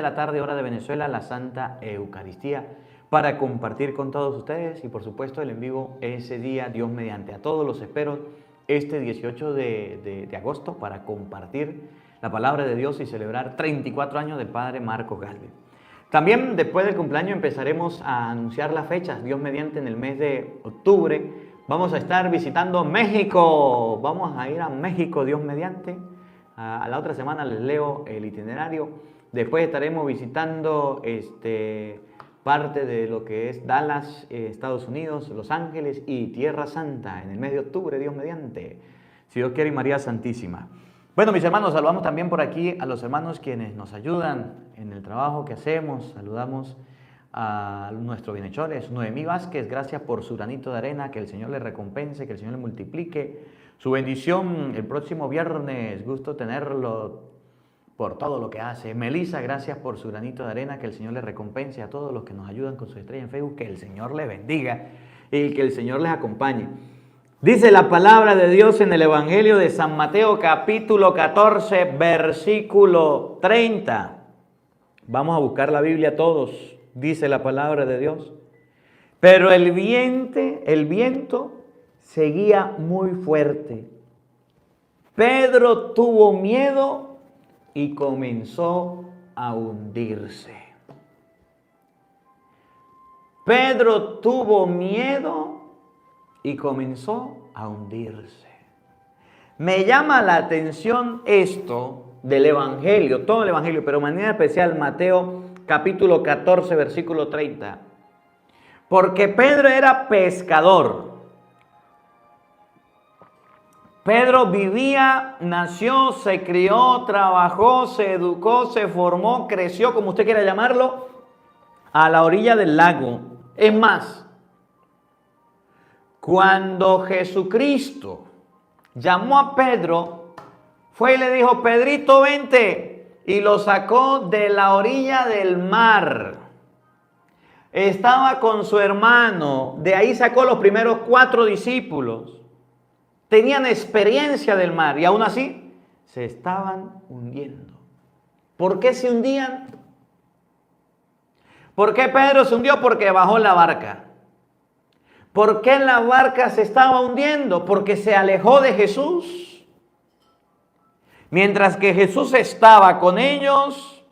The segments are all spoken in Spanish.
de la tarde, hora de Venezuela, la Santa Eucaristía, para compartir con todos ustedes y por supuesto el en vivo ese día, Dios mediante. A todos los espero este 18 de agosto para compartir la palabra de Dios y celebrar 34 años del Padre Marcos Galvez. También después del cumpleaños empezaremos a anunciar las fechas, Dios mediante, en el mes de octubre. Vamos a estar visitando México, vamos a ir a México, Dios mediante. A la otra semana les leo el itinerario. Después estaremos visitando parte de lo que es Dallas, Estados Unidos, Los Ángeles y Tierra Santa en el mes de octubre, Dios mediante, si Dios quiere, y María Santísima. Bueno, mis hermanos, saludamos también por aquí a los hermanos quienes nos ayudan en el trabajo que hacemos. Saludamos a nuestro bienhechor, es Noemí Vázquez. Gracias por su granito de arena, que el Señor le recompense, que el Señor le multiplique su bendición el próximo viernes. Gusto tenerlo por todo lo que hace. Melissa, gracias por su granito de arena, que el Señor le recompense. A todos los que nos ayudan con su estrella en Facebook, que el Señor les bendiga y que el Señor les acompañe. Dice la palabra de Dios en el Evangelio de San Mateo, capítulo 14, versículo 30. Vamos a buscar la Biblia todos. Dice la palabra de Dios: pero el viento seguía muy fuerte. Pedro tuvo miedo y comenzó a hundirse. Pedro tuvo miedo y comenzó a hundirse. Me llama la atención esto del Evangelio, todo el Evangelio, pero de manera especial Mateo capítulo 14, versículo 30. Porque Pedro era pescador. Pedro vivía, nació, se crió, trabajó, se educó, se formó, creció, como usted quiera llamarlo, a la orilla del lago. Es más, cuando Jesucristo llamó a Pedro, fue y le dijo: Pedrito, vente, y lo sacó de la orilla del mar. Estaba con su hermano, de ahí sacó los primeros 4 discípulos. Tenían experiencia del mar y aún así se estaban hundiendo. ¿Por qué se hundían? ¿Por qué Pedro se hundió? Porque bajó la barca. ¿Por qué la barca se estaba hundiendo? Porque se alejó de Jesús. Mientras que Jesús estaba con ellos,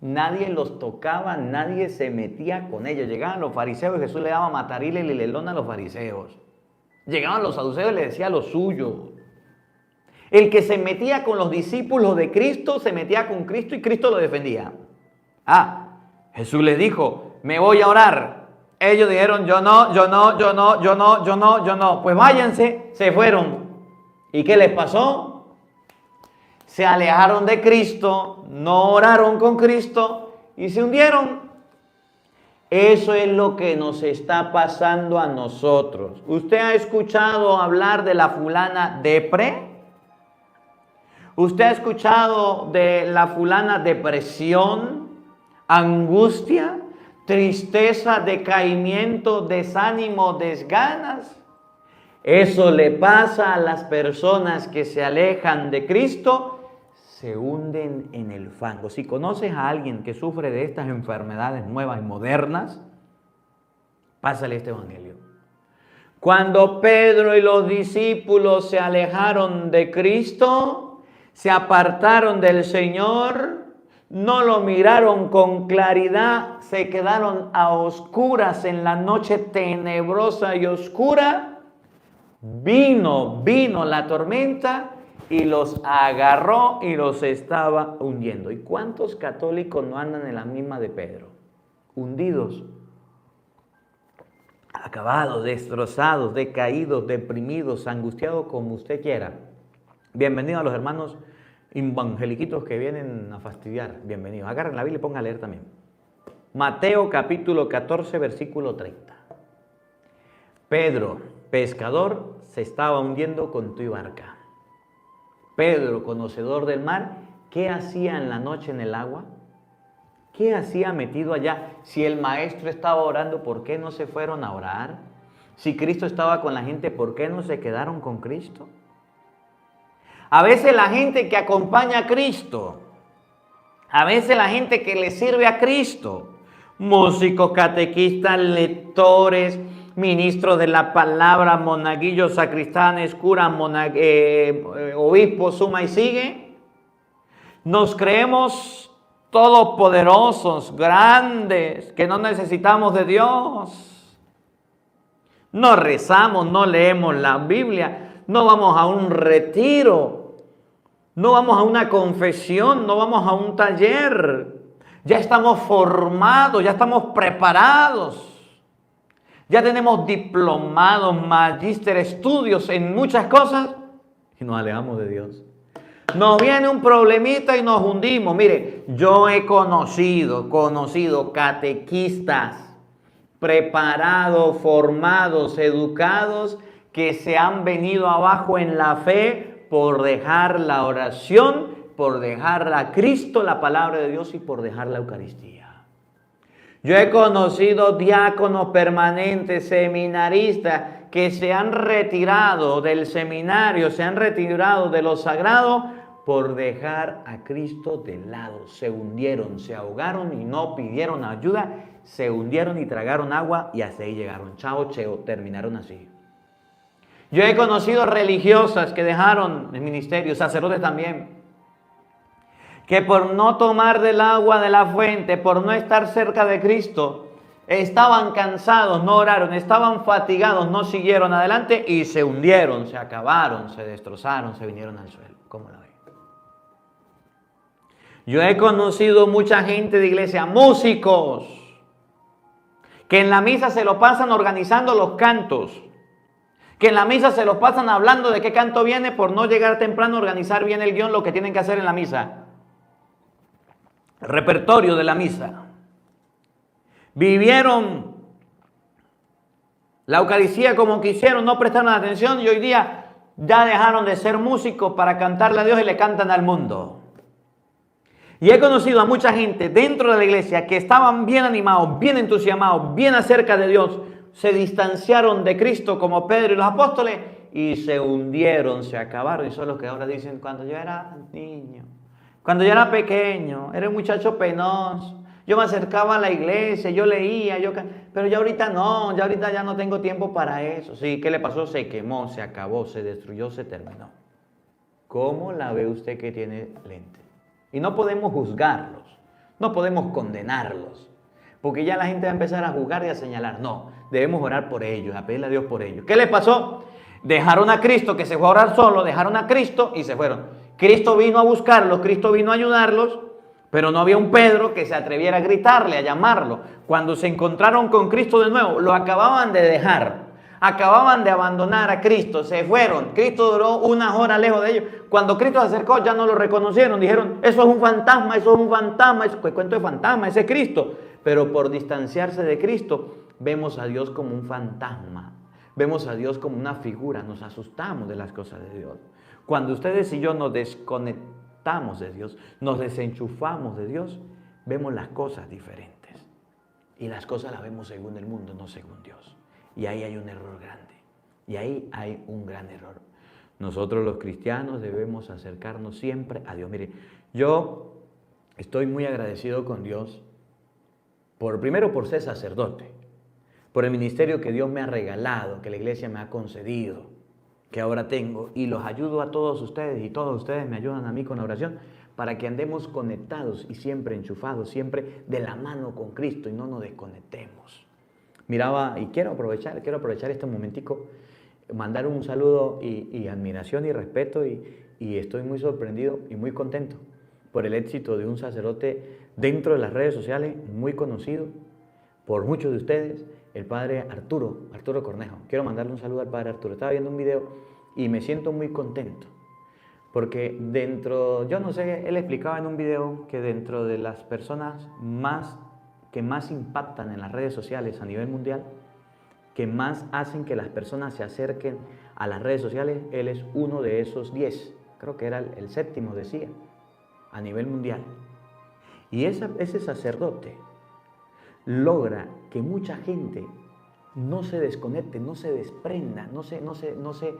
nadie los tocaba, nadie se metía con ellos. Llegaban los fariseos y Jesús le daba matarile y lelón a los fariseos. Llegaban los saduceos y le decía lo suyo. El que se metía con los discípulos de Cristo, se metía con Cristo y Cristo lo defendía. Jesús les dijo: me voy a orar. Ellos dijeron: yo no. Pues váyanse, se fueron. ¿Y qué les pasó? Se alejaron de Cristo, no oraron con Cristo y se hundieron. Eso es lo que nos está pasando a nosotros. ¿Usted ha escuchado hablar de la fulana depre? ¿Usted ha escuchado de la fulana depresión, angustia, tristeza, decaimiento, desánimo, desganas? Eso le pasa a las personas que se alejan de Cristo, se hunden en el fango. Si conoces a alguien que sufre de estas enfermedades nuevas y modernas, pásale este evangelio. Cuando Pedro y los discípulos se alejaron de Cristo, se apartaron del Señor, no lo miraron con claridad, se quedaron a oscuras en la noche tenebrosa y oscura. Vino la tormenta y los agarró y los estaba hundiendo. ¿Y cuántos católicos no andan en la misma de Pedro? Hundidos, acabados, destrozados, decaídos, deprimidos, angustiados, como usted quiera. Bienvenidos a los hermanos evangeliquitos que vienen a fastidiar. Bienvenidos. Agarren la Biblia y pongan a leer también. Mateo capítulo 14, versículo 30. Pedro, pescador, se estaba hundiendo con tu barca. Pedro, conocedor del mar, ¿qué hacía en la noche en el agua? ¿Qué hacía metido allá? Si el maestro estaba orando, ¿por qué no se fueron a orar? Si Cristo estaba con la gente, ¿por qué no se quedaron con Cristo? A veces la gente que acompaña a Cristo A veces la gente que le sirve a Cristo, músicos, catequistas, lectores, ministros de la palabra, monaguillos, sacristanes, curas, obispos, suma y sigue, nos creemos todopoderosos, grandes, que no necesitamos de Dios. No rezamos, no leemos la Biblia, no vamos a un retiro, no vamos a una confesión, no vamos a un taller. Ya estamos formados, ya estamos preparados. Ya tenemos diplomados, magíster, estudios en muchas cosas y nos alejamos de Dios. Nos viene un problemita y nos hundimos. Mire, yo he conocido catequistas preparados, formados, educados, que se han venido abajo en la fe por dejar la oración, por dejar a Cristo, la palabra de Dios, y por dejar la Eucaristía. Yo he conocido diáconos permanentes, seminaristas, que se han retirado del seminario, se han retirado de lo sagrado por dejar a Cristo de lado. Se hundieron, se ahogaron y no pidieron ayuda, se hundieron y tragaron agua y hasta ahí llegaron. Chao, cheo, terminaron así. Yo he conocido religiosas que dejaron el ministerio, sacerdotes también, que por no tomar del agua de la fuente, por no estar cerca de Cristo, estaban cansados, no oraron, estaban fatigados, no siguieron adelante y se hundieron, se acabaron, se destrozaron, se vinieron al suelo. ¿Cómo la ven? Yo he conocido mucha gente de iglesia, músicos, que en la misa se lo pasan organizando los cantos, que en la misa se lo pasan hablando de qué canto viene por no llegar temprano a organizar bien el guión, lo que tienen que hacer en la misa. Repertorio de la misa. Vivieron la Eucaristía como quisieron, no prestaron atención y hoy día ya dejaron de ser músicos para cantarle a Dios y le cantan al mundo. Y he conocido a mucha gente dentro de la iglesia que estaban bien animados, bien entusiasmados, bien acerca de Dios, se distanciaron de Cristo como Pedro y los apóstoles y se hundieron, se acabaron, y son los que ahora dicen: cuando yo era niño, cuando yo era pequeño, era un muchacho penoso, yo me acercaba a la iglesia, yo leía, pero ya ahorita no, ya no tengo tiempo para eso. Sí, ¿qué le pasó? Se quemó, se acabó, se destruyó, se terminó. ¿Cómo la ve usted que tiene lente? Y no podemos juzgarlos, no podemos condenarlos, porque ya la gente va a empezar a juzgar y a señalar. No, debemos orar por ellos, a pedirle a Dios por ellos. ¿Qué le pasó? Dejaron a Cristo, que se fue a orar solo, dejaron a Cristo y se fueron. Cristo vino a buscarlos, Cristo vino a ayudarlos, pero no había un Pedro que se atreviera a gritarle, a llamarlo. Cuando se encontraron con Cristo de nuevo, lo acababan de dejar, acababan de abandonar a Cristo, se fueron. Cristo duró unas horas lejos de ellos. Cuando Cristo se acercó ya no lo reconocieron, dijeron: eso es un fantasma, eso es un fantasma, eso es cuento de fantasma, ese es Cristo. Pero por distanciarse de Cristo, vemos a Dios como un fantasma, vemos a Dios como una figura, nos asustamos de las cosas de Dios. Cuando ustedes y yo nos desconectamos de Dios, nos desenchufamos de Dios, vemos las cosas diferentes. Y las cosas las vemos según el mundo, no según Dios. Y ahí hay un error grande. Y ahí hay un gran error. Nosotros los cristianos debemos acercarnos siempre a Dios. Mire, yo estoy muy agradecido con Dios, primero por ser sacerdote, por el ministerio que Dios me ha regalado, que la iglesia me ha concedido, que ahora tengo, y los ayudo a todos ustedes y todos ustedes me ayudan a mí con la oración para que andemos conectados y siempre enchufados, siempre de la mano con Cristo y no nos desconectemos. Miraba, y quiero aprovechar este momentico, mandar un saludo y admiración y respeto y estoy muy sorprendido y muy contento por el éxito de un sacerdote dentro de las redes sociales, muy conocido por muchos de ustedes, el padre Arturo Cornejo. Quiero mandarle un saludo al padre Arturo. Estaba viendo un video y me siento muy contento. Porque yo no sé, él explicaba en un video que dentro de las personas que más impactan en las redes sociales a nivel mundial, que más hacen que las personas se acerquen a las redes sociales, él es uno de esos 10. Creo que era el séptimo, decía, a nivel mundial. Y ese sacerdote logra que mucha gente no se desconecte, no se desprenda, no se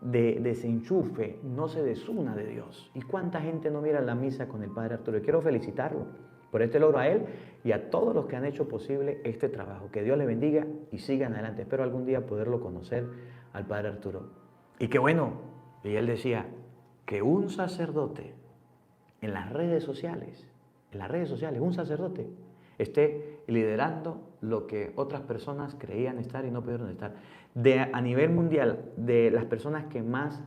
desenchufe, no se desuna de Dios. ¿Y cuánta gente no mira la misa con el Padre Arturo? Yo quiero felicitarlo por este logro, a él y a todos los que han hecho posible este trabajo. Que Dios le bendiga y sigan adelante. Espero algún día poderlo conocer al Padre Arturo. Y qué bueno, y él decía, que un sacerdote en las redes sociales, un sacerdote esté liderando lo que otras personas creían estar y no pudieron estar. A nivel mundial, de las personas que más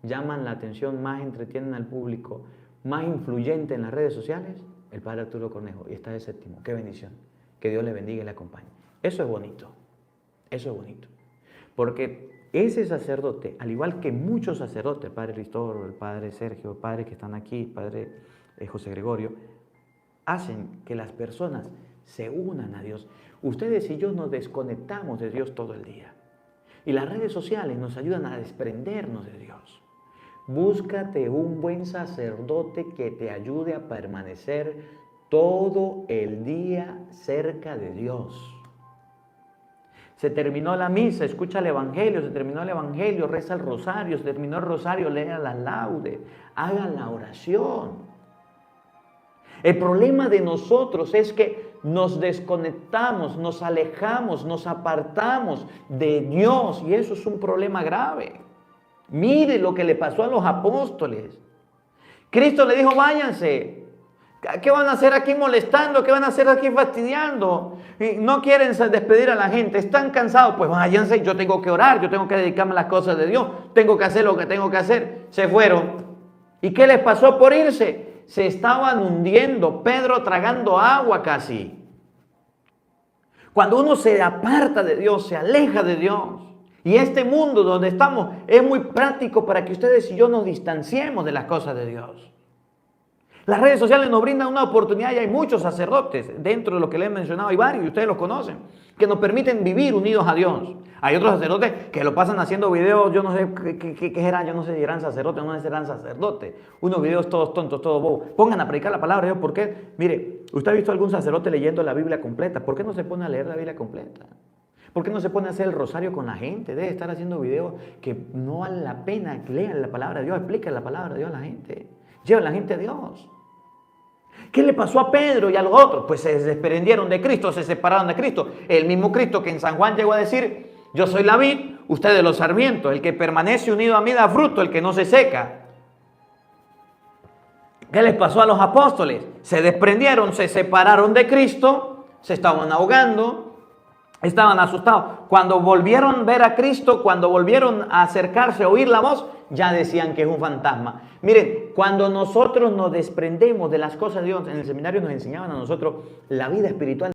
llaman la atención, más entretienen al público, más influyente en las redes sociales, el Padre Arturo Cornejo, y está de séptimo. ¡Qué bendición! Que Dios le bendiga y le acompañe. Eso es bonito, porque ese sacerdote, al igual que muchos sacerdotes, el Padre Ristor, el Padre Sergio, el Padre que están aquí, el Padre José Gregorio, hacen que las personas se unan a Dios. Ustedes y yo nos desconectamos de Dios todo el día. Y las redes sociales nos ayudan a desprendernos de Dios. Búscate un buen sacerdote que te ayude a permanecer todo el día cerca de Dios. Se terminó la misa, escucha el Evangelio, se terminó el Evangelio, reza el rosario, se terminó el rosario, lea las laudes, hagan la oración. El problema de nosotros es que nos desconectamos, nos alejamos, nos apartamos de Dios y eso es un problema grave. Mire lo que le pasó a los apóstoles. Cristo le dijo, váyanse. ¿Qué van a hacer aquí molestando? ¿Qué van a hacer aquí fastidiando? No quieren despedir a la gente, están cansados. Pues váyanse, yo tengo que orar, yo tengo que dedicarme a las cosas de Dios, tengo que hacer lo que tengo que hacer. Se fueron. ¿Y qué les pasó por irse? Se estaban hundiendo, Pedro tragando agua casi. Cuando uno se aparta de Dios, se aleja de Dios, y este mundo donde estamos es muy práctico para que ustedes y yo nos distanciemos de las cosas de Dios. Las redes sociales nos brindan una oportunidad y hay muchos sacerdotes, dentro de lo que les he mencionado, hay varios y ustedes los conocen, que nos permiten vivir unidos a Dios. Hay otros sacerdotes que lo pasan haciendo videos, yo no sé qué serán, yo no sé si serán sacerdotes o no serán sacerdotes. Unos videos todos tontos, todos bobos. Pongan a predicar la palabra de Dios. ¿Por qué? Mire, usted ha visto a algún sacerdote leyendo la Biblia completa. ¿Por qué no se pone a leer la Biblia completa? ¿Por qué no se pone a hacer el rosario con la gente? Debe estar haciendo videos que no vale la pena. Lean la palabra de Dios, expliquen la palabra de Dios a la gente. Llevan a la gente a Dios. ¿Qué le pasó a Pedro y a los otros? Pues se desprendieron de Cristo, se separaron de Cristo. El mismo Cristo que en San Juan llegó a decir, yo soy la vid, ustedes los sarmientos. El que permanece unido a mí da fruto, el que no se seca. ¿Qué les pasó a los apóstoles? Se desprendieron, se separaron de Cristo, se estaban ahogando, estaban asustados. Cuando volvieron a ver a Cristo, cuando volvieron a acercarse a oír la voz, ya decían que es un fantasma. Miren, cuando nosotros nos desprendemos de las cosas de Dios, en el seminario nos enseñaban a nosotros la vida espiritual.